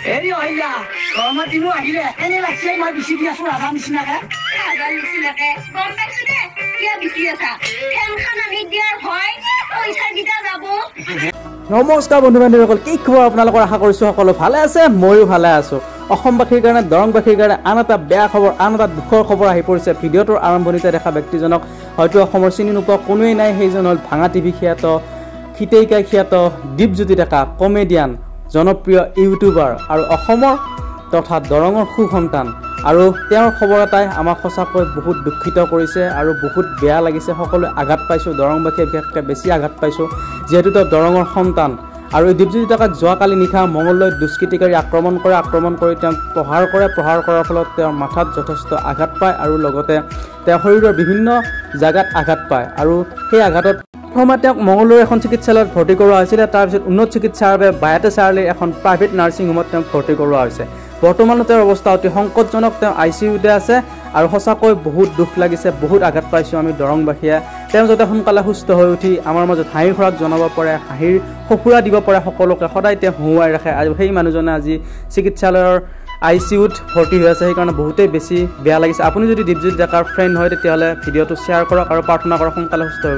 হেৰি আহিলা গৰমৰ দিনো আহিলে এনে লাগছে মই বিচি দি আছো আধা নিচিনাকে গম পাইছো দে কিয় বিচি আছা ফেনখন আনি দিয়াৰ ভয় পইচা কেইটা যাব। নমস্কাৰ বন্ধু বান্ধৱীসকল, কি খবৰ আপোনালোকৰ? আশা কৰিছোঁ সকলো ভালে আছে, ময়ো ভালে আছোঁ। অসমবাসীৰ কাৰণে দৰংবাসীৰ কাৰণে আন এটা বেয়া খবৰ, আন এটা দুখৰ খবৰ আহি পৰিছে। ভিডিঅ'টোৰ আৰম্ভণিতে দেখা ব্যক্তিজনক হয়তো অসমৰ চিনি নোপোৱা কোনোৱেই নাই। সেইজন হ'ল ভাঙা টিভি খ্যাত, খিতেইকা খ্যাত দীপজ্যোতি ডেকা, কমেডিয়ান, জনপ্ৰিয় ইউটিউবাৰ আৰু অসমৰ তথা দৰঙৰ সুসন্তান। আৰু তেওঁৰ খবৰ এটাই আমাক সঁচাকৈ বহুত দুখিত কৰিছে আৰু বহুত বেয়া লাগিছে। সকলোৱে আঘাত পাইছোঁ, দৰংবাসীয়ে বিশেষকৈ বেছি আঘাত পাইছোঁ, যিহেতু তেওঁ দৰঙৰ সন্তান। আৰু এই দীপজ্যোতি ডেকাক যোৱাকালি নিশা মঙলদৈত দুষ্কৃতিকাৰী আক্ৰমণ কৰি তেওঁক প্ৰহাৰ কৰাৰ ফলত তেওঁৰ মাথাত যথেষ্ট আঘাত পায় আৰু লগতে তেওঁ শৰীৰৰ বিভিন্ন জাগাত আঘাত পায়। আৰু সেই আঘাতত প্ৰথমে তেওঁক মঙলদৈৰ এখন চিকিৎসালয়ত ভৰ্তি কৰোৱা হৈছিলে, তাৰপিছত উন্নত চিকিৎসাৰ বাবে বায়াতে চাৰিআলিৰ এখন প্ৰাইভেট নাৰ্ছিং হোমত তেওঁক ভৰ্তি কৰোৱা হৈছে। বৰ্তমানো তেওঁৰ অৱস্থা অতি সংকটজনক, তেওঁ ICUতে আছে আৰু সঁচাকৈ বহুত দুখ লাগিছে, বহুত আঘাত পাইছোঁ আমি দৰংবাসীয়ে। তেওঁ যাতে সোনকালে সুস্থ হৈ উঠি আমাৰ মাজত হাঁহিৰ খোৰাক জনাব পাৰে, হাঁহিৰ সঁফুৰা দিব পাৰে সকলোকে, সদায় তেওঁ হঁহুৱাই ৰাখে। আৰু সেই মানুহজনে আজি চিকিৎসালয়ৰ ICUত ভৰ্তি হৈ আছে, সেইকাৰণে বহুতেই বেছি বেয়া লাগিছে। আপুনি যদি দীপজ্যোতি ডেকাৰ ফ্ৰেণ্ড হয় তেতিয়াহ'লে ভিডিঅ'টো শ্বেয়াৰ কৰক আৰু প্ৰাৰ্থনা কৰক সোনকালে সুস্থ হৈ